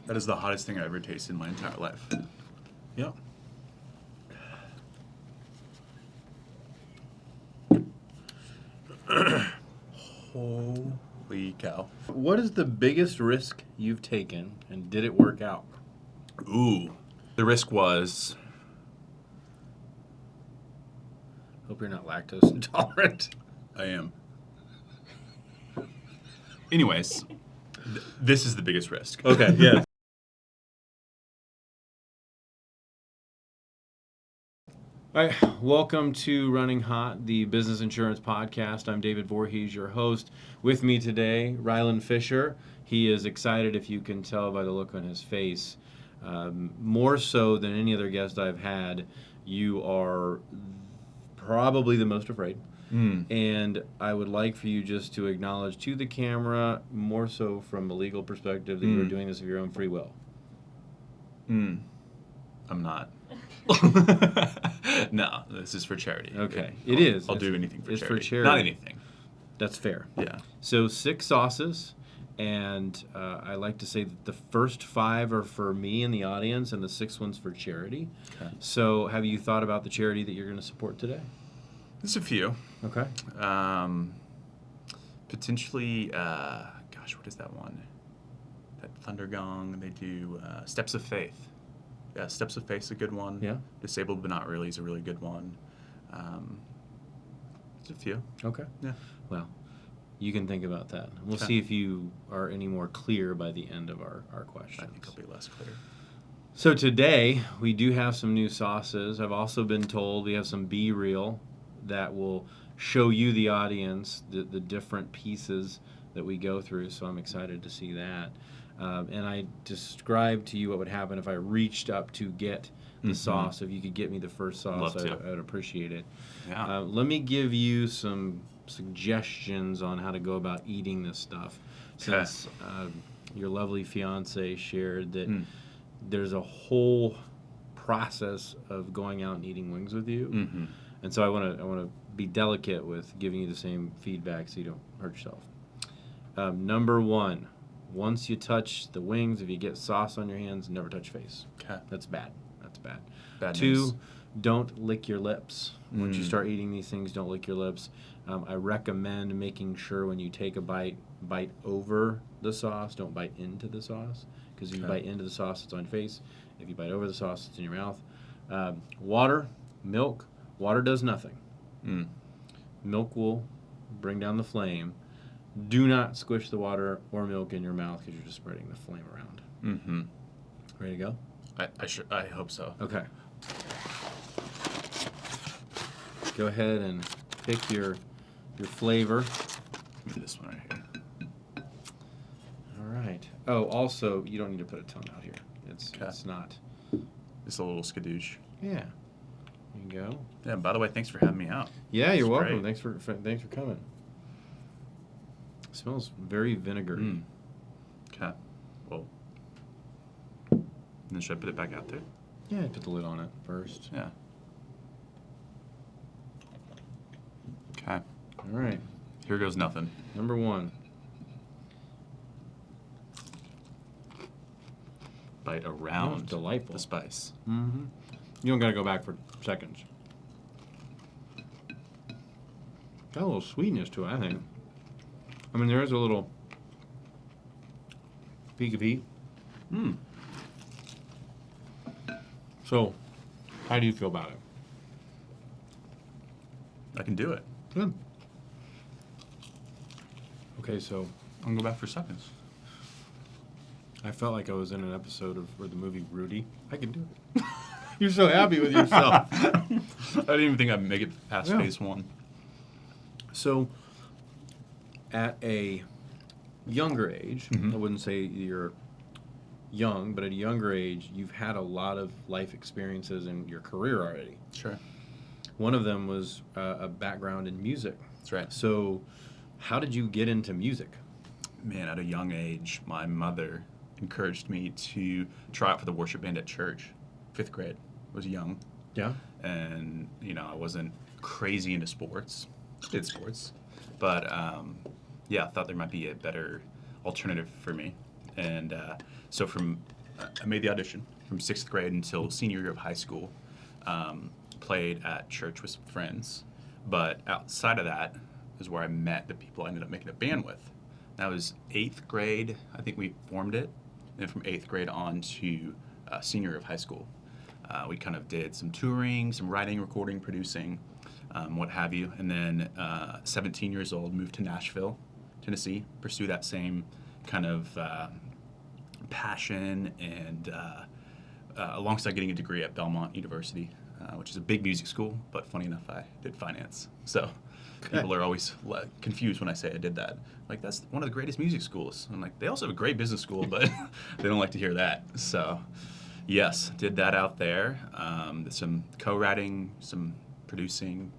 That is the hottest thing I've ever tasted in my entire life. Yep. Holy cow. What is the biggest risk you've taken, and did it work out? Ooh. The risk was... Hope you're not lactose intolerant. I am. Anyways, this is the biggest risk. Okay, yeah. All right, welcome to Running Hot, the business insurance podcast. I'm David Voorhees, your host. With me today, Rylan Fisher. He is excited, if you can tell by the look on his face. More so than any other guest I've had, you are probably the most afraid. And I would like for you just to acknowledge to the camera, more so from a legal perspective, that you're doing this of your own free will. I'm not. No, this is for charity. Okay, I'll do anything for charity. It's for charity. Not anything. That's fair. Yeah. So 6 sauces, and I like to say that the first 5 are for me in the audience, and the 6th one's for charity. Okay. So have you thought about the charity that you're going to support today? There's a few. Okay. Potentially, what is that one? That Thunder Gong. They do Steps of Faith. Yeah, Steps of Faith is a good one. Yeah. Disabled But Not Really is a really good one. There's a few. Okay. Yeah. Well, you can think about that. We'll Okay. see if you are any more clear by the end of our questions. I think I'll be less clear. So today, we do have some new sauces. I've also been told we have some B-reel that will show you, the audience, the different pieces that we go through. So I'm excited to see that. And I described to you what would happen if I reached up to get the sauce. If you could get me the first sauce, I'd appreciate it. Yeah. Let me give you some suggestions on how to go about eating this stuff. Since your lovely fiance shared that there's a whole process of going out and eating wings with you. And so I want to be delicate with giving you the same feedback so you don't hurt yourself. Number 1, once you touch the wings, if you get sauce on your hands, never touch face. Okay. That's bad. That's bad. Bad 2, news. don't lick your lips. Once you start eating these things, don't lick your lips. I recommend making sure when you take a bite over the sauce. Don't bite into the sauce, because if you bite into the sauce, it's on your face. If you bite over the sauce, it's in your mouth. Water, milk. Water does nothing. Milk will bring down the flame. Do not squish the water or milk in your mouth, because you're just spreading the flame around. Ready to go? I hope so. Okay. Go ahead and pick your flavor. Give me this one right here. All right. Oh, also, you don't need to put a tongue out here. It's not. It's a little skadoosh. Yeah. There you go. Yeah. By the way, thanks for having me out. Yeah, you're That's welcome. great. Thanks for coming. It smells very vinegary. Okay. Well. And then should I put it back out there? Yeah, put the lid on it first. Yeah. Okay. All right. Here goes nothing. Number 1. Bite That around was delightful. the spice. You don't got to go back for seconds. Got a little sweetness to it, I think. I mean, there is a little peak of heat. So, how do you feel about it? I can do it. Good. Okay, so I'm gonna go back for seconds. I felt like I was in an episode of the movie Rudy. I can do it. You're so happy with yourself. I didn't even think I'd make it past phase 1. So, at a younger age, I wouldn't say you're young, but at a younger age, you've had a lot of life experiences in your career already. Sure. One of them was a background in music. That's right. So, how did you get into music? Man, at a young age, my mother encouraged me to try out for the worship band at church. 5th grade. I was young. Yeah. And, I wasn't crazy into sports. Did sports. But, I thought there might be a better alternative for me. And so from I made the audition from 6th grade until senior year of high school. Played at church with some friends, but outside of that is where I met the people I ended up making a band with. That was 8th grade. I think we formed it. And then from 8th grade on to senior year of high school, we kind of did some touring, some writing, recording, producing, what have you. And then 17 years old, moved to Nashville, Tennessee, pursue that same kind of passion, and alongside getting a degree at Belmont University, which is a big music school, but funny enough, I did finance. So people are always confused when I say I did that. Like, that's one of the greatest music schools. I'm like, they also have a great business school, but they don't like to hear that. So yes, did that out there. Some co-writing, some producing.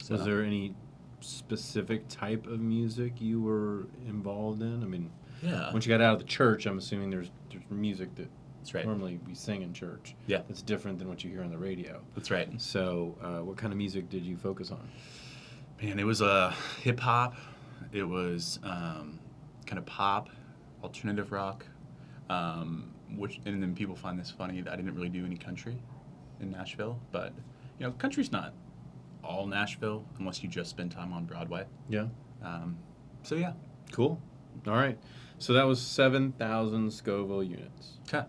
So. Was there any specific type of music you were involved in? I mean, Yeah. once you got out of the church, I'm assuming there's music that That's right. normally we sing in church. Yeah. That's different than what you hear on the radio. That's right. So what kind of music did you focus on? Man, it was hip hop. It was kind of pop, alternative rock. And then people find this funny that I didn't really do any country in Nashville, but country's not all Nashville unless you just spend time on Broadway. Yeah. So yeah. Cool. All right. So that was 7,000 Scoville units. Okay.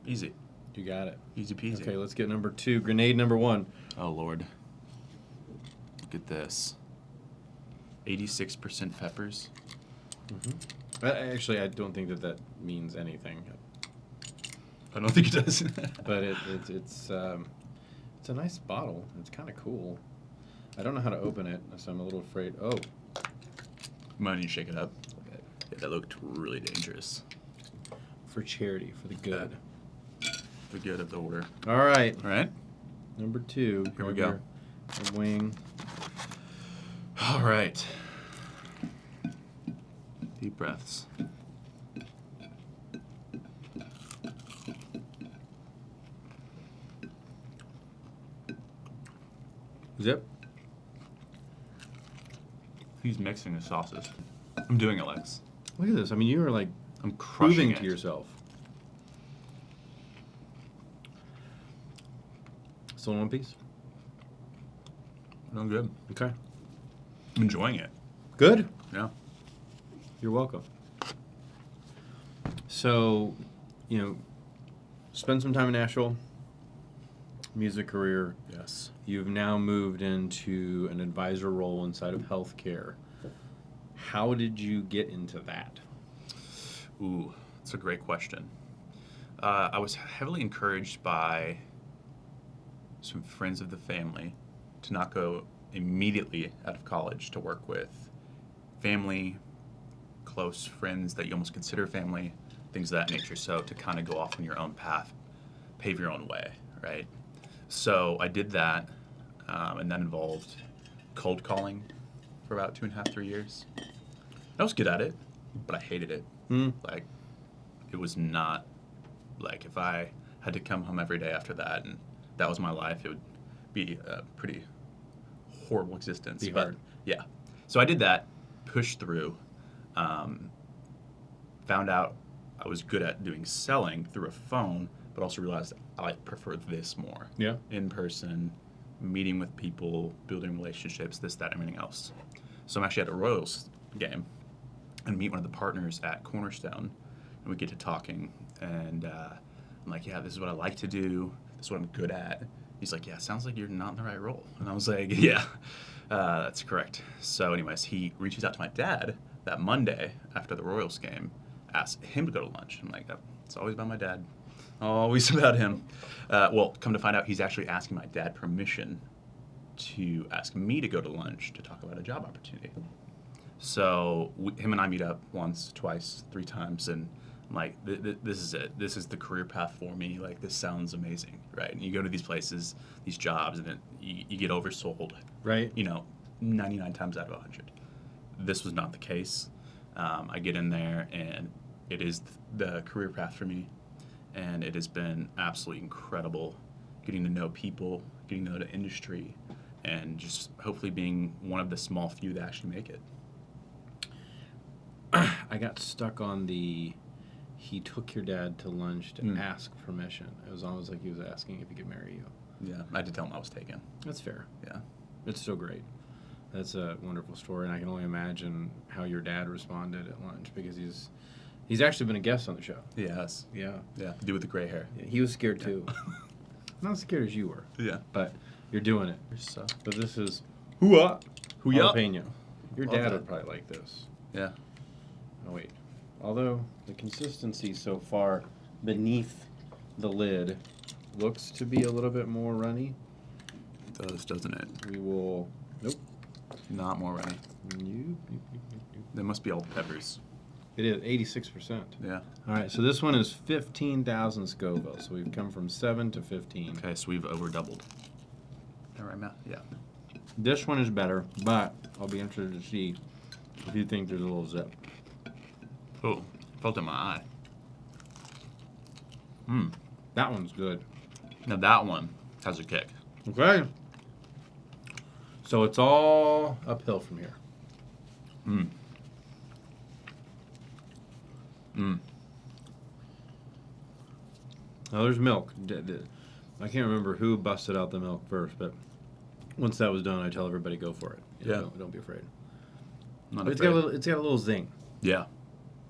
Easy. You got it. Easy peasy. Okay, let's get number 2. Grenade number 1. Oh Lord. Look at this. 86% peppers. Mm-hmm. Actually, I don't think that means anything. I don't think it does. But it's a nice bottle. It's kind of cool. I don't know how to open it, so I'm a little afraid. Oh. Might need to shake it up. Yeah, that looked really dangerous. For charity, for the good. The good of the order. All right. All right. Number 2. Here we go. A wing. All right. Deep breaths. Zip. He's mixing the sauces. I'm doing it, Lex. Look at this. I mean, you are like I'm crushing proving it to yourself. Still in one piece? Doing good. Okay. I'm enjoying it. Good. Yeah. You're welcome. So, spend some time in Nashville, music career. Yes. You've now moved into an advisor role inside of healthcare. How did you get into that? Ooh, that's a great question. I was heavily encouraged by some friends of the family to not go immediately out of college to work with family, close friends that you almost consider family, things of that nature. So to kind of go off on your own path, pave your own way, right? So I did that, and that involved cold calling for about 2.5, 3 years. I was good at it, but I hated it. Like, it was not, like, if I had to come home every day after that and that was my life, it would be a pretty horrible existence. Be but hard. Yeah. So I did that, pushed through, found out I was good at doing selling through a phone, but also realized I prefer this more. Yeah. In person, meeting with people, building relationships, this, that, everything else. So I'm actually at a Royals game and meet one of the partners at Cornerstone, and we get to talking, and I'm like, yeah, this is what I like to do. This is what I'm good at. He's like, yeah, sounds like you're not in the right role. And I was like, yeah, that's correct. So anyways, he reaches out to my dad that Monday after the Royals game, asks him to go to lunch. I'm like, it's always about my dad. Always about him. Well, come to find out, he's actually asking my dad permission to ask me to go to lunch to talk about a job opportunity. So him and I meet up once, twice, 3 times, and I'm like, this is it. This is the career path for me. Like, this sounds amazing, right? And you go to these places, these jobs, and then you get oversold. Right. 99 times out of 100. This was not the case. I get in there, and it is the career path for me. And it has been absolutely incredible getting to know people, getting to know the industry, and just hopefully being one of the small few that actually make it. I got stuck on the he took your dad to lunch to ask permission. It was almost like he was asking if he could marry you. Yeah, I had to tell him I was taken. That's fair. Yeah. It's so great. That's a wonderful story, and I can only imagine how your dad responded at lunch, because he's actually been a guest on the show. Yes. Yeah. Yeah. The dude with the gray hair. He was scared too. Not as scared as you were. Yeah. But you're doing it. So. But this is Hoo-ah. jalapeno. Your Love dad that. would probably like this. Yeah. Oh, wait. Although the consistency so far beneath the lid looks to be a little bit more runny, It does, doesn't it? we will... Nope. Not more runny. They must be all peppers. It is 86%. Yeah. All right, so this one is 15,000 Scoville. So we've come from 7 to 15. Okay, so we've over doubled. All right, Matt? Yeah. This one is better, but I'll be interested to see if you think there's a little zip. Oh, felt in my eye. That one's good. Now that one has a kick. Okay. So it's all uphill from here. Now there's milk. I can't remember who busted out the milk first, but once that was done, I tell everybody go for it. Yeah. Don't be afraid. Not But afraid. it's got a little zing. Yeah.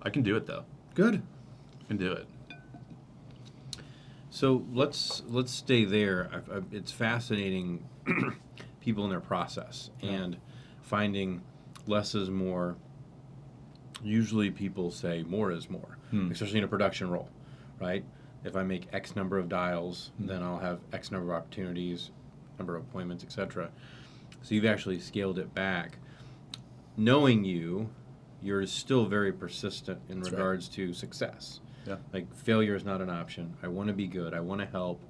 I can do it though. Good. I can do it. So let's stay there. It's fascinating, people in their process and finding less is more. Usually people say more is more, especially in a production role, right? If I make X number of dials, then I'll have X number of opportunities, number of appointments, etc. So you've actually scaled it back. Knowing you're still very persistent in That's regards to success. Yeah. Like, failure is not an option. I want to be good. I want to help.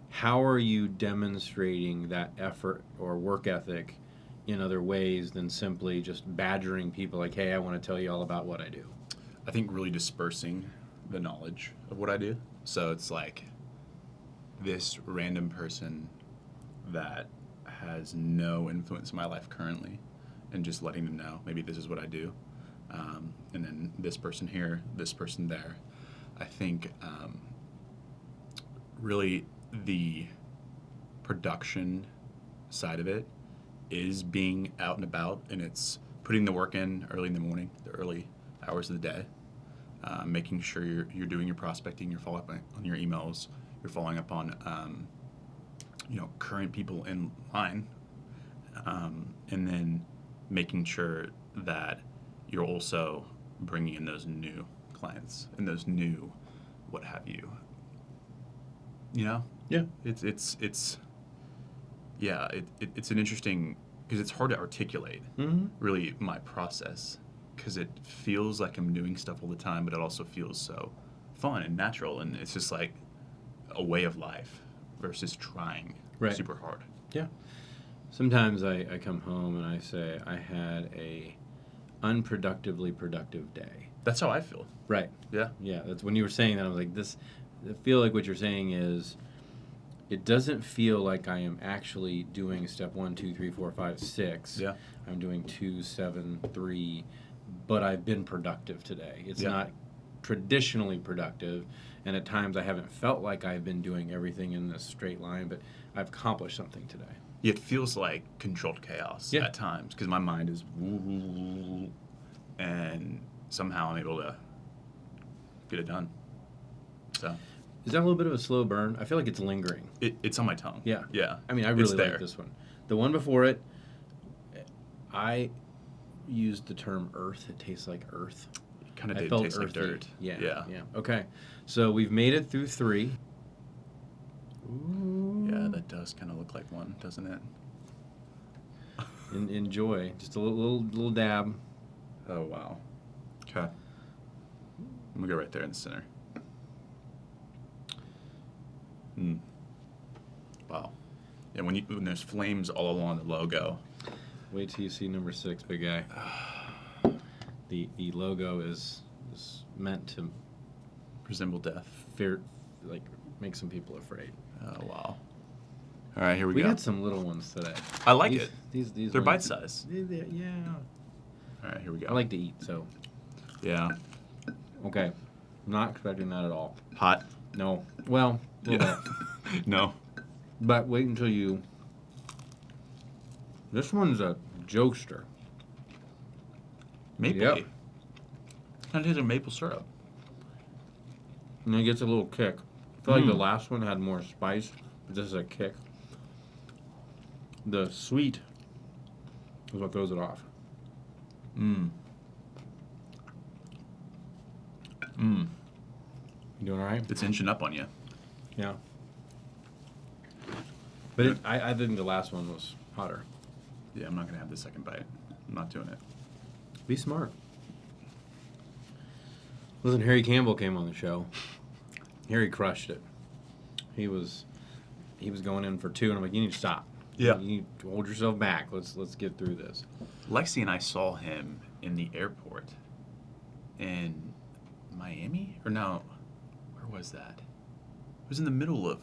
How are you demonstrating that effort or work ethic in other ways than simply just badgering people like, hey, I want to tell you all about what I do? I think really dispersing the knowledge of what I do. So it's like this random person that has no influence in my life currently, and just letting them know maybe this is what I do. And then this person here, this person there. I think really the production side of it is being out and about, and it's putting the work in early in the morning, the early hours of the day, making sure you're doing your prospecting, you're following up on your emails, you're following up on current people in line, and then making sure that you're also bringing in those new clients and those new what have you. Yeah. It's an interesting, because it's hard to articulate really my process, because it feels like I'm doing stuff all the time, but it also feels so fun and natural, and it's just like a way of life versus trying super hard. Yeah. Sometimes I come home and I say I had a unproductively productive day. That's how I feel. Right. Yeah. Yeah. That's when you were saying that, I was like, I feel like what you're saying is it doesn't feel like I am actually doing step 1, 2, 3, 4, 5, 6. Yeah. I'm doing 2, 7, 3, but I've been productive today. It's not traditionally productive, and at times I haven't felt like I've been doing everything in this straight line, but I've accomplished something today. It feels like controlled chaos at times, because my mind is woo, and somehow I'm able to get it done. So is that a little bit of a slow burn? I feel like it's lingering. It's on my tongue. Yeah. Yeah. I mean, I really like this one. The one before it, I used the term earth. It tastes like earth. It kind of I did felt taste earthy. like dirt. Yeah. Okay. So we've made it through 3. Ooh. Yeah, that does kind of look like one, doesn't it? Enjoy. Just a little dab. Oh, wow. Okay. I'm going to go right there in the center. Wow. Yeah, when there's flames all along the logo. Wait till you see number 6, big guy. The logo is meant to resemble death. Make some people afraid. Oh, wow. All right, here we go. go. We got some little ones today. I like it. These They're bite size. Yeah. All right, here we go. I like to eat, so. Yeah. Okay. Not expecting that at all. Hot? No. Well, a little Yeah. bit. No. But wait until you... This one's a jokester. Maple. Yep. Kind of tastes like maple syrup. And it gets a little kick. I feel like the last one had more spice, but this is a kick. The sweet is what throws it off. Mmm. Mmm. You doing all right? It's inching up on you. Yeah. But I think the last one was hotter. Yeah, I'm not going to have the second bite. I'm not doing it. Be smart. Listen, Harry Campbell came on the show. Harry crushed it. He was going in for 2, and I'm like, you need to stop. Yeah. You need to hold yourself back. Let's get through this. Lexi and I saw him in the airport in Miami? Or no, where was that? It was in the middle of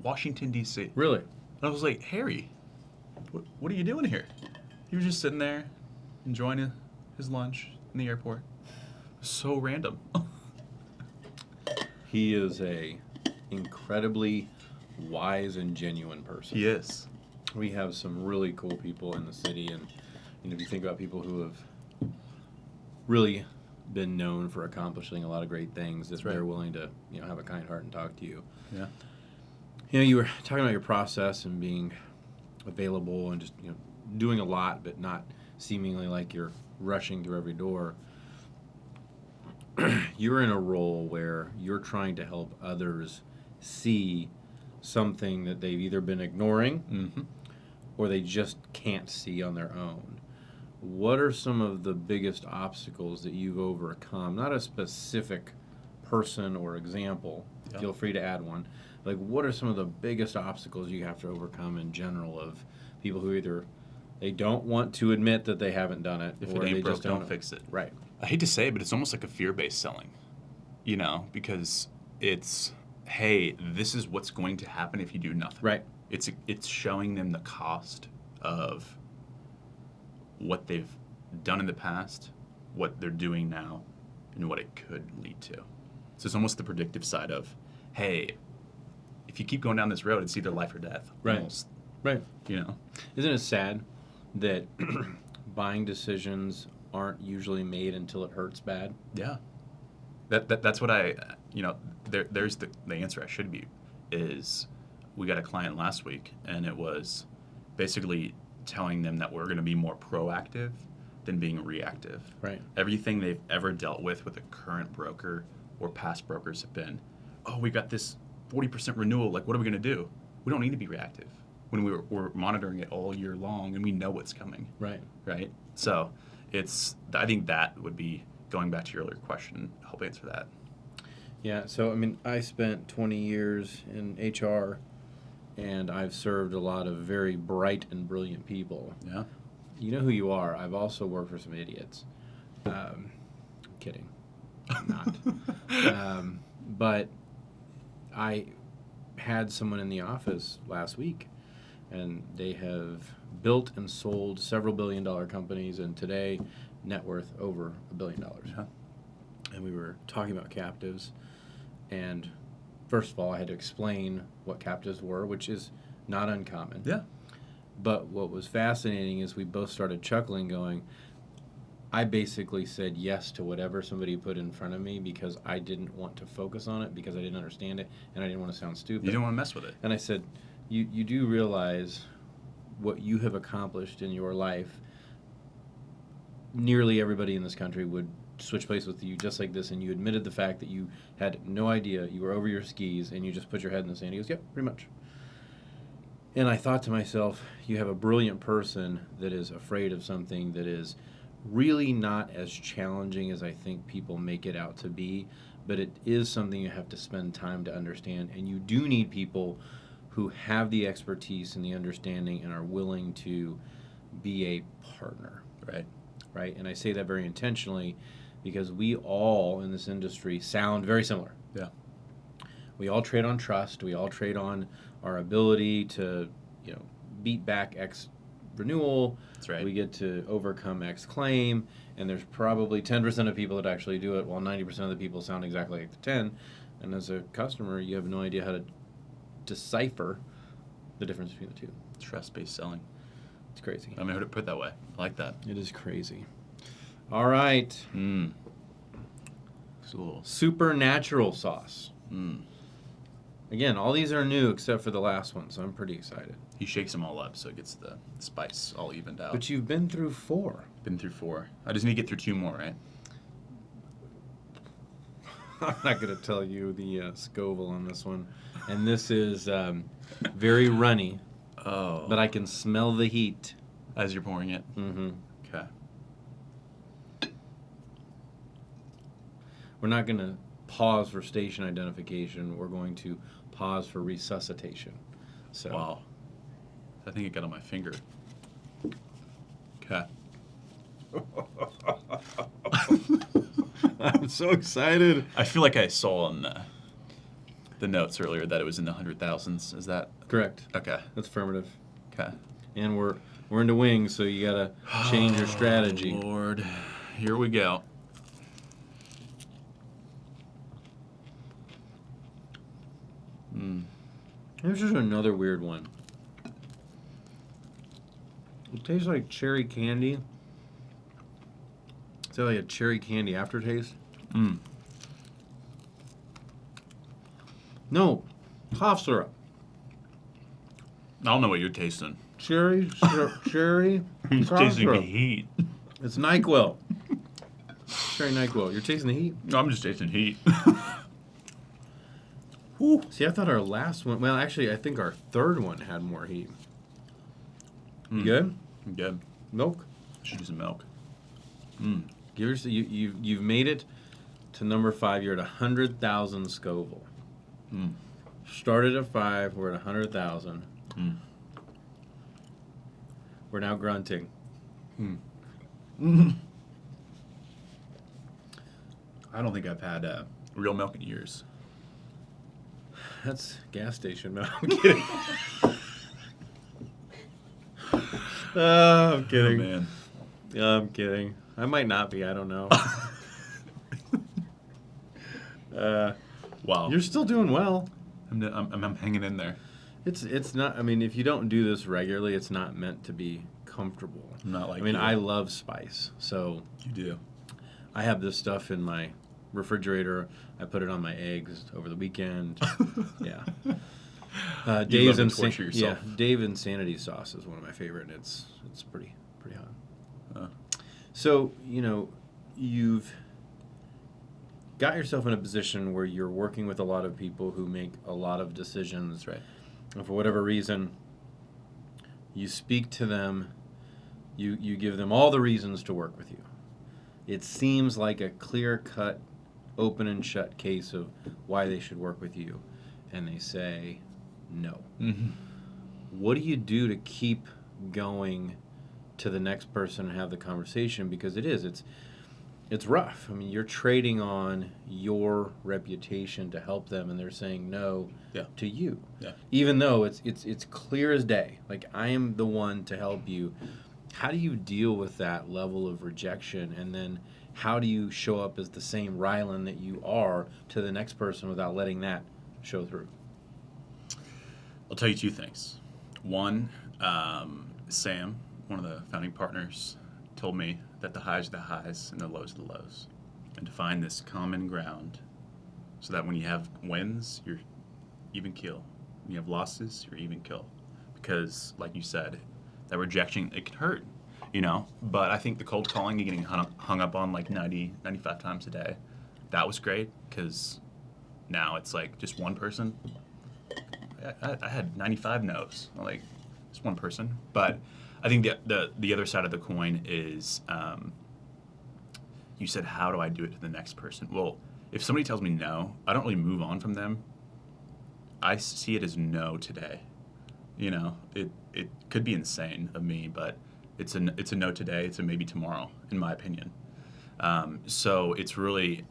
Washington, D.C. Really? And I was like, Harry, what are you doing here? He was just sitting there enjoying his lunch in the airport. So random. He is a incredibly wise and genuine person. He is. We have some really cool people in the city, and if you think about people who have really been known for accomplishing a lot of great things, that they're willing to have a kind heart and talk to you. Yeah. You were talking about your process and being available and just doing a lot, but not seemingly like you're rushing through every door. You're in a role where you're trying to help others see something that they've either been ignoring or they just can't see on their own. What are some of the biggest obstacles that you've overcome? Not a specific person or example. Yeah. Feel free to add one. Like, what are some of the biggest obstacles you have to overcome in general of people who either they don't want to admit that they haven't done it, If or it ain't they broke, just don't fix it. Right. I hate to say it, but it's almost like a fear-based selling, because it's, hey, this is what's going to happen if you do nothing. Right. It's showing them the cost of what they've done in the past, what they're doing now, and what it could lead to. So it's almost the predictive side of, hey, if you keep going down this road, it's either life or death. Right. Almost, Right. Isn't it sad that buying decisions aren't usually made until it hurts bad? Yeah. That's what there's the answer I should be is we got a client last week, and it was basically telling them that we're going to be more proactive than being reactive. Right. Everything they've ever dealt with a current broker or past brokers have been, oh, we got this 40% renewal. Like, what are we going to do? We don't need to be reactive when we're monitoring it all year long and we know what's coming. Right. Right. So I think that would be, going back to your earlier question, help answer that. Yeah. So, I spent 20 years in HR, and I've served a lot of very bright and brilliant people. Yeah. You know who you are. I've also worked for some idiots. Kidding. I'm not. But I had someone in the office last week, and they have built and sold several billion-dollar companies, and today net worth over $1 billion. Yeah. And we were talking about captives, and first of all, I had to explain what captives were, which is not uncommon. Yeah. But what was fascinating is we both started chuckling, going, I basically said yes to whatever somebody put in front of me because I didn't want to focus on it, because I didn't understand it, and I didn't want to sound stupid. You don't want to mess with it. And I said, you do realize what you have accomplished in your life. Nearly everybody in this country would switch places with you just like this, and you admitted the fact that you had no idea, you were over your skis, and you just put your head in the sand. He goes, yep, pretty much. And I thought to myself, you have a brilliant person that is afraid of something that is really not as challenging as I think people make it out to be, but it is something you have to spend time to understand, and you do need people who have the expertise and the understanding and are willing to be a partner. Right? And I say that very intentionally because we all in this industry sound very similar. Yeah. We all trade on trust. We all trade on our ability to, beat back X renewal. That's right. We get to overcome X claim. and there's probably 10% of people that actually do it, while 90% of the people sound exactly like the 10. And as a customer, you have no idea how to decipher the difference between the two. Trust-based selling. It's crazy. I heard it put that way. I like that. It is crazy. All right. Cool. Supernatural sauce. Mm. Again, all these are new except for the last one, so I'm pretty excited. He shakes them all up so it gets the spice all evened out. But you've been through 4. Been through 4. I just need to get through 2 more, right? I'm not going to tell you the Scoville on this one. And this is very runny. Oh. But I can smell the heat. As you're pouring it? Mm-hmm. Okay. We're not going to pause for station identification. We're going to pause for resuscitation. So. Wow. I think it got on my finger. Okay. I'm so excited. I feel like I saw on the notes earlier that it was in the 100,000s. Is that Correct. okay? That's affirmative. Okay. And we're into wings, so you gotta change your strategy. Lord, here we go. This is another weird one. It tastes like cherry candy. Is that like a cherry candy aftertaste? No, cough syrup. I don't know what you're tasting. Cherry, cherry. He's cough tasting the syrup. heat. It's NyQuil. Cherry NyQuil. You're tasting the heat? No, I'm just tasting heat. Whew. See, I thought our last one. Well, actually, I think our third one had more heat. You good? I'm good. Milk. Should do some milk. Give yourself, you've made it to number 5. You're at 100,000 Scoville. Started at 5. We're at 100,000. We're now grunting. I don't think I've had real milk in years. That's gas station milk. I'm kidding. I'm kidding. Oh, man. I'm kidding. I might not be. I don't know. Wow. You're still doing well. I'm hanging in there. It's not. I mean, if you don't do this regularly, it's not meant to be comfortable. Not like I mean, you. I love spice, so You do. I have this stuff in my refrigerator. I put it on my eggs over the weekend. Yeah. You love to torture yourself. Yeah, Dave Insanity sauce is one of my favorite. And it's pretty hot. So you've got yourself in a position where you're working with a lot of people who make a lot of decisions. That's right. And for whatever reason, you speak to them. You give them all the reasons to work with you. It seems like a clear-cut, open and shut case of why they should work with you, and they say no. What do you do to keep going to the next person and have the conversation? Because it's rough. I mean, you're trading on your reputation to help them, and they're saying no to you. Yeah. Even though it's clear as day. Like, I am the one to help you. How do you deal with that level of rejection, and then how do you show up as the same Rylan that you are to the next person without letting that show through? I'll tell you 2 things. One, Sam, one of the founding partners, told me that the highs are the highs and the lows are the lows, and to find this common ground so that when you have wins, you're even kill. When you have losses, you're even kill. Because, like you said, that rejection, it can hurt, But I think the cold calling, you're getting hung up on like 90, 95 times a day, that was great, because now it's like just one person. I had 95 no's, like just one person. But I think the other side of the coin is, you said, how do I do it to the next person? Well, if somebody tells me no, I don't really move on from them. I see it as no today. It could be insane of me, but it's a no today. It's a maybe tomorrow, in my opinion. So it's really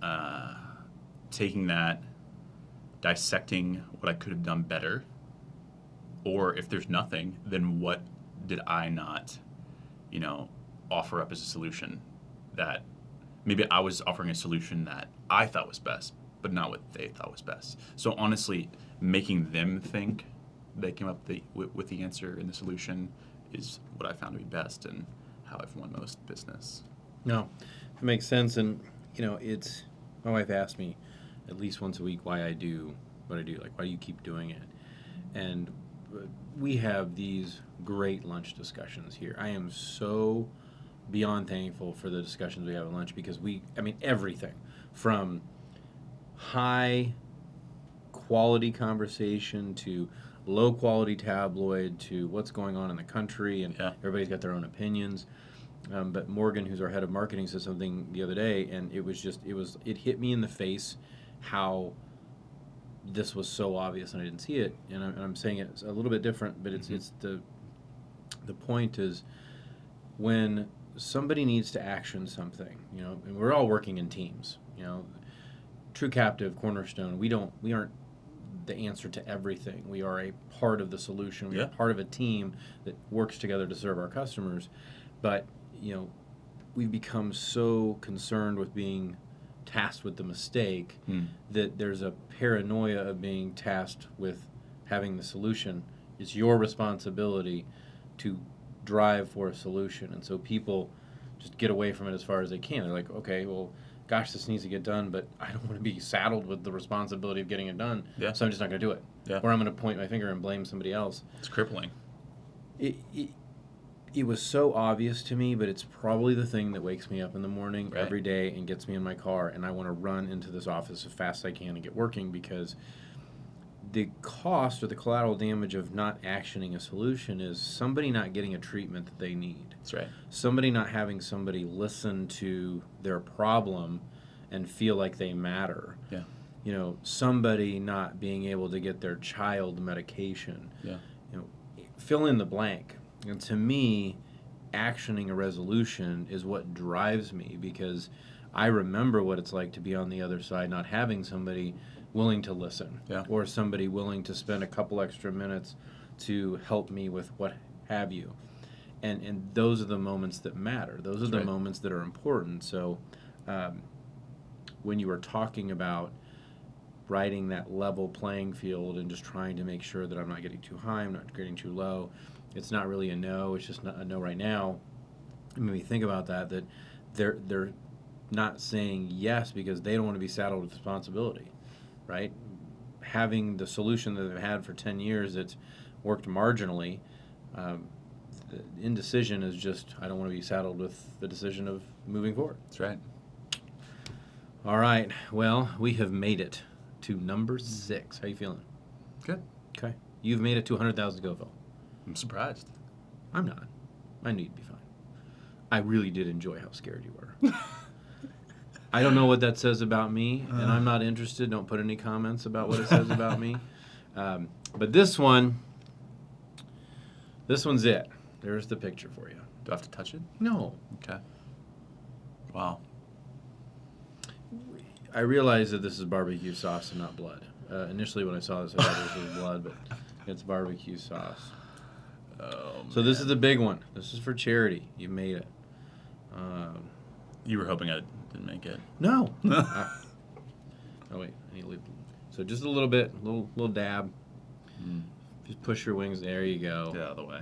taking that, dissecting what I could have done better, or if there's nothing, then what did I not, offer up as a solution that maybe I was offering a solution that I thought was best, but not what they thought was best. So honestly, making them think they came up with the answer and the solution is what I found to be best and how I've won most business. No, it makes sense. And, it's, my wife asks me at least once a week why I do what I do. Like, why do you keep doing it? And we have these great lunch discussions here. I am so beyond thankful for the discussions we have at lunch because everything from high quality conversation to low quality tabloid to what's going on in the country, and everybody's got their own opinions. But Morgan, who's our head of marketing, said something the other day, and it hit me in the face how this was so obvious and I didn't see it. And I'm saying it's a little bit different, but it's the point is when somebody needs to action something, and we're all working in teams, True Captive, Cornerstone, we aren't the answer to everything. We are a part of the solution. We are part of a team that works together to serve our customers. But, we've become so concerned with being tasked with the mistake that there's a paranoia of being tasked with having the solution. It's your responsibility to drive for a solution. And so people just get away from it as far as they can. They're like, okay, well, gosh, this needs to get done, but I don't want to be saddled with the responsibility of getting it done, so I'm just not going to do it. Or I'm going to point my finger and blame somebody else. It's crippling. It was so obvious to me, but it's probably the thing that wakes me up in the morning every day and gets me in my car, and I want to run into this office as fast as I can and get working, because the cost or the collateral damage of not actioning a solution is somebody not getting a treatment that they need. That's right. Somebody not having somebody listen to their problem and feel like they matter. Yeah. Somebody not being able to get their child medication. Yeah. Fill in the blank. And to me, actioning a resolution is what drives me, because I remember what it's like to be on the other side, not having somebody willing to listen, or somebody willing to spend a couple extra minutes to help me with what have you. And those are the moments that matter. Those are the moments that are important. So when you were talking about riding that level playing field and just trying to make sure that I'm not getting too high, I'm not getting too low, it's not really a no, it's just not a no right now. It made me think about that they're not saying yes because they don't want to be saddled with responsibility, right? Having the solution that they've had for 10 years that's worked marginally, the indecision is just, I don't want to be saddled with the decision of moving forward. That's right. All right, well, we have made it to number 6. How you feeling? Good. Okay. You've made it to 100,000 to go, Phil. I'm surprised. I'm not. I knew you'd be fine. I really did enjoy how scared you were. I don't know what that says about me, and I'm not interested. Don't put any comments about what it says about me. But this one's it. There's the picture for you. Do I have to touch it? No. Okay. Wow. I realize that this is barbecue sauce and not blood. Initially when I saw this, I thought this was blood, but it's barbecue sauce. Oh, so this is the big one. This is for charity. You made it. You were hoping I didn't make it. No. Oh wait, I need to leave. So just a little bit, little dab. Just push your wings. There you go. Get out of the way.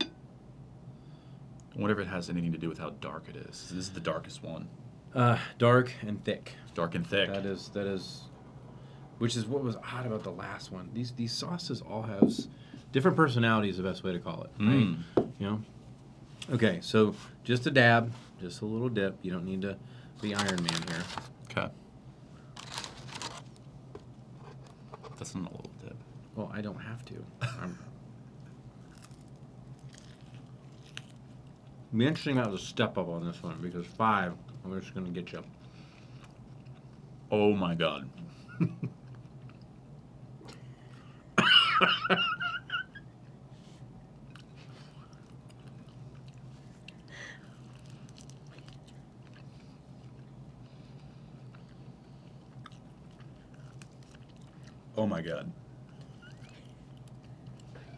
I wonder if it has anything to do with how dark it is. This is the darkest one. Dark and thick. Dark and thick. That is, which is what was odd about the last one. These sauces all have different personalities. The best way to call it, right? Okay, so just a dab, just a little dip. You don't need to be Iron Man here. Okay. That's not a little dip. Well, I don't have to. It'd be interesting to have to step up on this one, because 5, I'm just going to get you. Oh my God. Oh my God.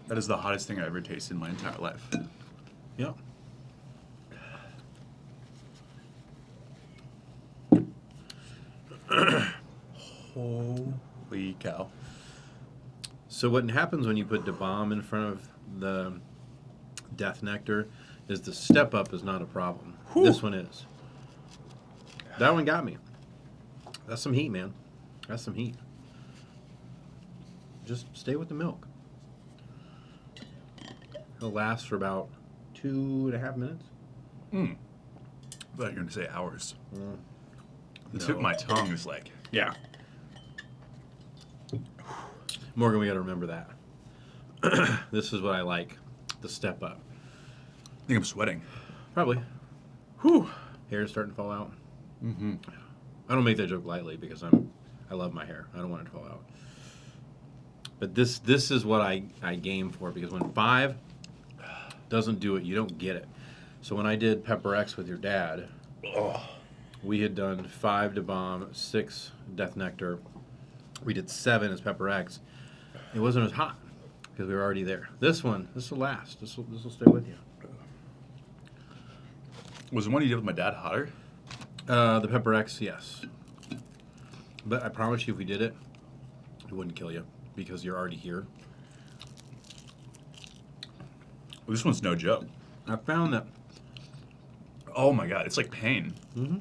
That is the hottest thing I've ever tasted in my entire life. Yep. Holy cow. So what happens when you put the bomb in front of the Death Nectar is the step up is not a problem. Whew. This one is. That one got me. That's some heat, man. That's some heat. Just stay with the milk. It'll last for about 2.5 minutes. I thought you were going to say hours. The tip No. of my tongue is like, yeah. Morgan, we got to remember that. This is what I like. The step up. I think I'm sweating. Probably. Whew. Hair's starting to fall out. Mm-hmm. I don't make that joke lightly because I love my hair. I don't want it to fall out. But this is what I game for, because when 5 doesn't do it, you don't get it. So when I did Pepper X with your dad, we had done 5 to bomb, 6 Death Nectar. We did 7 as Pepper X. It wasn't as hot because we were already there. This will last. This will stay with you. Was the one you did with my dad hotter? The Pepper X, yes. But I promise you, if we did it, it wouldn't kill you because you're already here. Well, this one's no joke. I found that. Oh my god, it's like pain. Mm-hmm.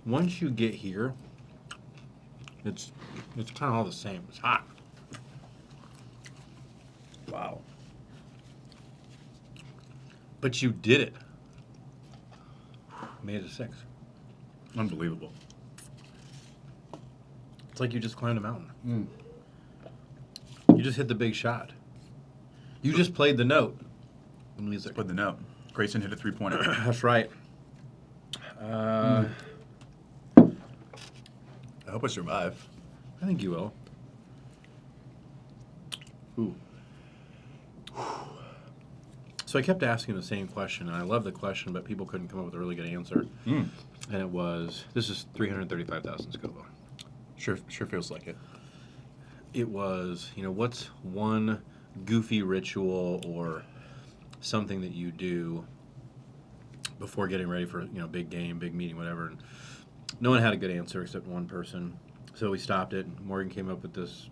Once you get here, it's kind of all the same. It's hot. Wow. But you did it. Made it a 6. Unbelievable. It's like you just climbed a mountain. Mm. You just hit the big shot. You just played the note. The music. Put the note. Grayson hit a 3-pointer. That's right. I hope I survive. I think you will. Ooh. So I kept asking the same question, and I love the question, but people couldn't come up with a really good answer. And it was, this is 335,000 Scoville. Sure feels like it. It was, what's one goofy ritual or something that you do before getting ready for, big game, big meeting, whatever. And no one had a good answer except one person. So we stopped it. Morgan came up with this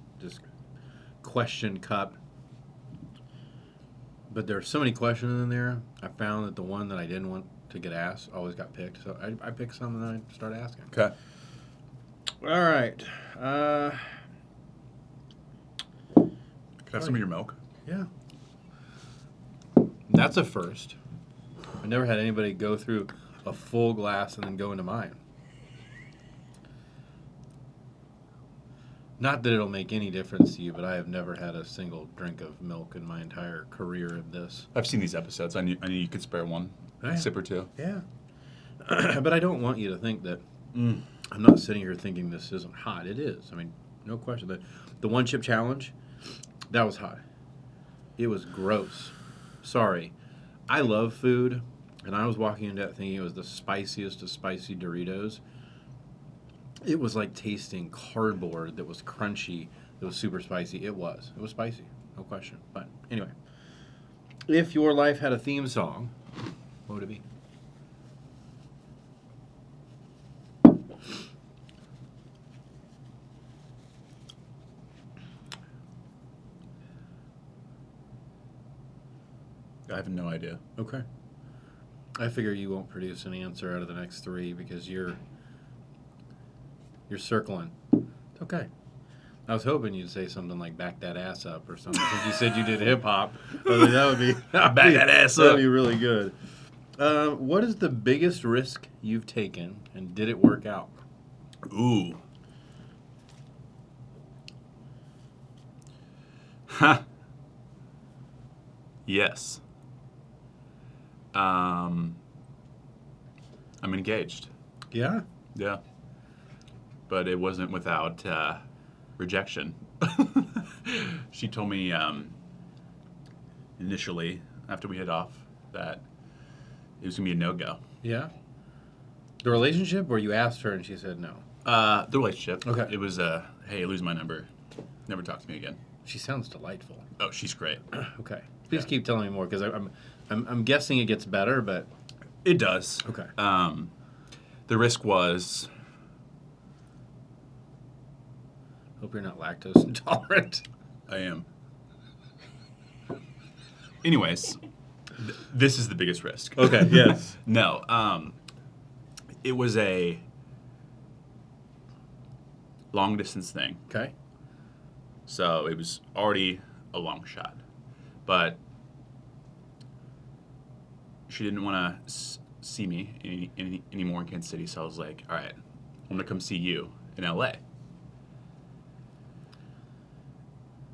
question cup. But there are so many questions in there. I found that the one that I didn't want to get asked always got picked. So I picked some and then I started asking. Okay. All right. Can I have some of your milk? Yeah. That's a first. I never had anybody go through a full glass and then go into mine. Not that it'll make any difference to you, but I have never had a single drink of milk in my entire career of this. I've seen these episodes. I knew you could spare one. Yeah. A sip or two. Yeah. But I don't want you to think that I'm not sitting here thinking this isn't hot. It is. I mean, no question. The one chip challenge, that was hot. It was gross. Sorry. I love food, and I was walking into that thinking it was the spiciest of spicy Doritos. It was like tasting cardboard that was crunchy, that was super spicy. It was spicy, no question. But anyway, if your life had a theme song, what would it be? I have no idea. Okay. I figure you won't produce an answer out of the next 3 because you're circling. It's okay. I was hoping you'd say something like "back that ass up" or something. Since you said you did hip hop, I mean, that would be Back that ass up. That'd be really good. What is the biggest risk you've taken, and did it work out? Ooh. Ha. Yes. I'm engaged. Yeah. Yeah. But it wasn't without rejection. She told me initially, after we hit off, that it was going to be a no-go. Yeah. The relationship, or you asked her and she said no? The relationship. Okay. It was, hey, lose my number. Never talk to me again. She sounds delightful. Oh, she's great. Okay. Please Yeah. keep telling me more, because I'm guessing it gets better, but It does. okay. The risk was Hope you're not lactose intolerant. I am. Anyways, this is the biggest risk. Okay, yes. No, it was a long distance thing. Okay. So it was already a long shot. But she didn't want to see me anymore in Kansas City. So I was like, all right, I'm going to come see you in LA.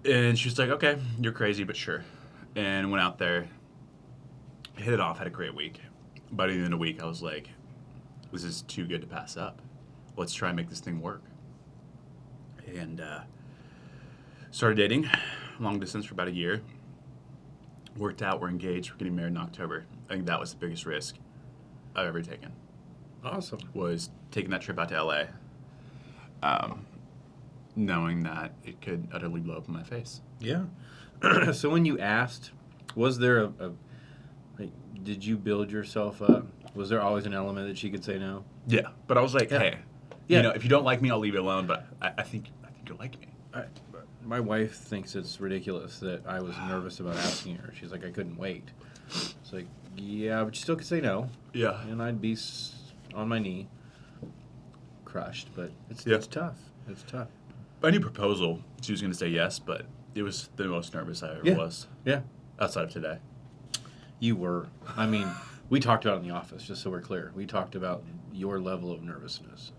And she was like, okay, you're crazy, but sure. And went out there, hit it off, had a great week. By the end of the week, I was like, this is too good to pass up. Let's try and make this thing work. And started dating, long distance for about a year. Worked out, we're engaged, we're getting married in October. I think that was the biggest risk I've ever taken. Awesome. Was taking that trip out to LA, knowing that it could utterly blow up in my face. Yeah. So when you asked, was there like, did you build yourself up? Was there always an element that she could say no? Yeah, but I was like, Yeah. hey, Yeah. you know, if you don't like me, I'll leave it alone. But I think you'll like me. My wife thinks it's ridiculous that I was nervous about asking her. She's like, I couldn't wait. It's like, yeah, but you still could say no. Yeah. And I'd be on my knee, crushed. But it's tough. It's tough. Any proposal, she was going to say yes, but it was the most nervous I ever was. Yeah. Outside of today. You were. I mean, we talked about it in the office, just so we're clear. We talked about your level of nervousness.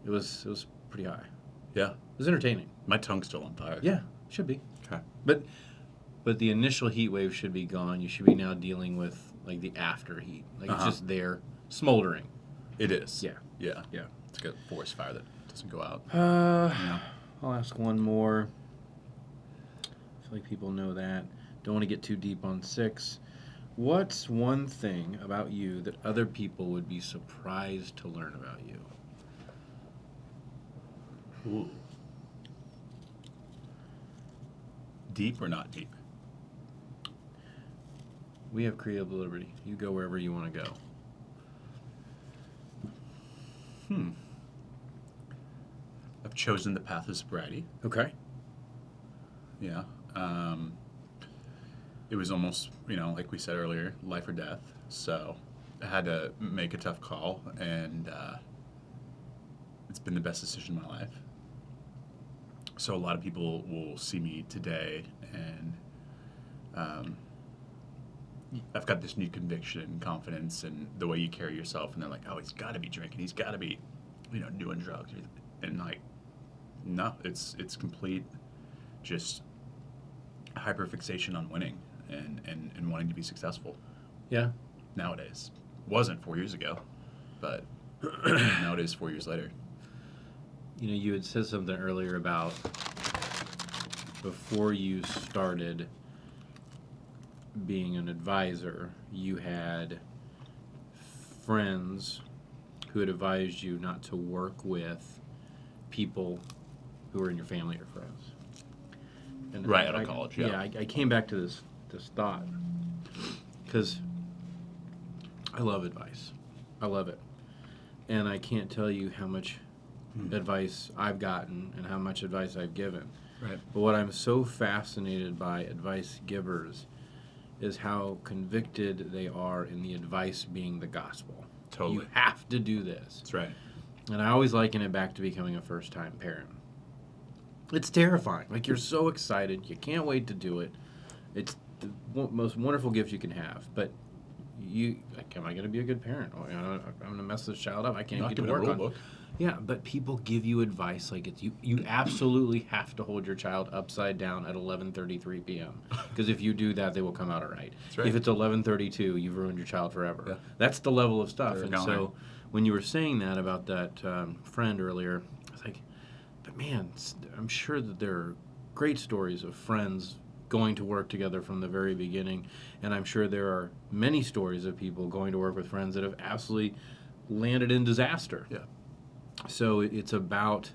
It was pretty high. Yeah. It was entertaining. My tongue's still on fire. Yeah, should be. Okay. But the initial heat wave should be gone. You should be now dealing with like the after heat. Like it's just there, smoldering. It is. Yeah. Yeah. Yeah. It's like a forest fire that doesn't go out. I'll ask one more. I feel like people know that. Don't want to get too deep on 6. What's one thing about you that other people would be surprised to learn about you? Ooh. Deep or not deep? We have creative liberty. You go wherever you want to go. I've chosen the path of sobriety. Okay. Yeah. It was almost, like we said earlier, life or death. So I had to make a tough call, and it's been the best decision of my life. So a lot of people will see me today, and I've got this new conviction and confidence and the way you carry yourself, and they're like, oh, he's got to be drinking. He's got to be, doing drugs. And like, no, it's complete just hyperfixation on winning and wanting to be successful. Yeah. Nowadays. Wasn't 4 years ago, but now it is 4 years later. You had said something earlier about before you started being an advisor, you had friends who had advised you not to work with people who were in your family or friends. And Right out of college, yeah. Yeah, I came back to this thought because I love advice. I love it. And I can't tell you how much advice I've gotten and how much advice I've given. Right. But what I'm so fascinated by advice givers is how convicted they are in the advice being the gospel. Totally. You have to do this. That's right. And I always liken it back to becoming a first-time parent. It's terrifying. Like, you're so excited. You can't wait to do it. It's the most wonderful gift you can have. But am I going to be a good parent? Oh, I'm going to mess this child up. I can't get to work on it. Yeah, but people give you advice like it's you absolutely have to hold your child upside down at 11:33 p.m. Because if you do that, they will come out all right. That's right. If it's 11:32, you've ruined your child forever. Yeah. That's the level of stuff. They're And gone. so when you were saying that about that friend earlier, I was like, but man, I'm sure that there are great stories of friends going to work together from the very beginning, and I'm sure there are many stories of people going to work with friends that have absolutely landed in disaster. Yeah. So it's about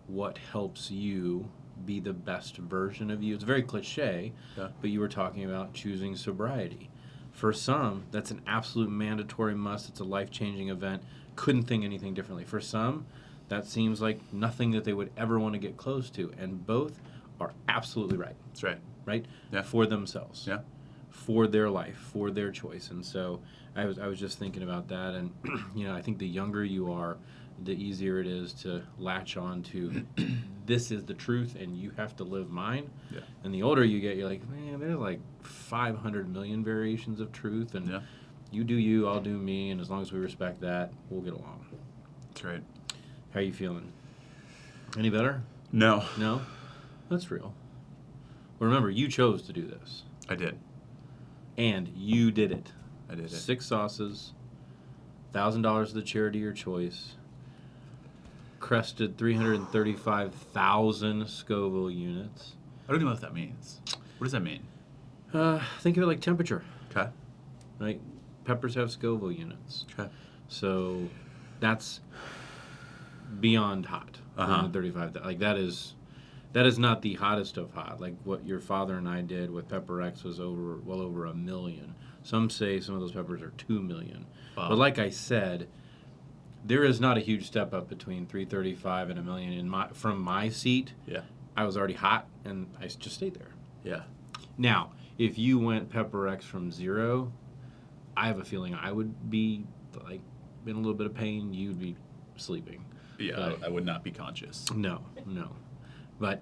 what helps you be the best version of you. It's very cliche, but you were talking about choosing sobriety. For some, that's an absolute mandatory must. It's a life-changing event. Couldn't think anything differently. For some, that seems like nothing that they would ever want to get close to. And both are absolutely right. That's right. Right? Yeah. For themselves. Yeah. For their life, for their choice. And so I was just thinking about that. And, I think the younger you are, the easier it is to latch on to this is the truth and you have to live mine. Yeah. And the older you get, you're like, man, there's like 500 million variations of truth. And you do you, I'll do me. And as long as we respect that, we'll get along. That's right. How are you feeling? Any better? No. No? That's real. Well, remember, you chose to do this. I did. And you did it. I did it. 6 sauces, $1,000 to the charity of your choice, crested 335,000 Scoville units. I don't even know what that means. What does that mean? Think of it like temperature, Okay. right? Peppers have Scoville units. Okay. So that's beyond hot. Uh-huh. 335. Like that is not the hottest of hot. Like what your father and I did with Pepper X was well over 1 million. Some say some of those peppers are 2 million. Wow. But like I said, there is not a huge step up between 335 and 1 million. From my seat, Yeah. I was already hot and I just stayed there. Yeah. Now, if you went Pepper X from 0, I have a feeling I would be like in a little bit of pain. You'd be sleeping. Yeah. But I would not be conscious. No. But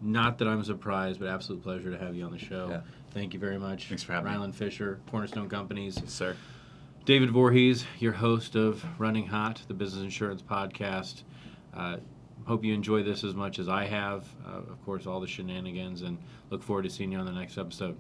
not that I'm surprised, but absolute pleasure to have you on the show. Yeah. Thank you very much. Thanks for having me. Rylan Fisher, Cornerstone Companies. Yes, sir. David Voorhees, your host of Running Hot, the Business Insurance Podcast. Hope you enjoy this as much as I have. Of course, all the shenanigans, and look forward to seeing you on the next episode.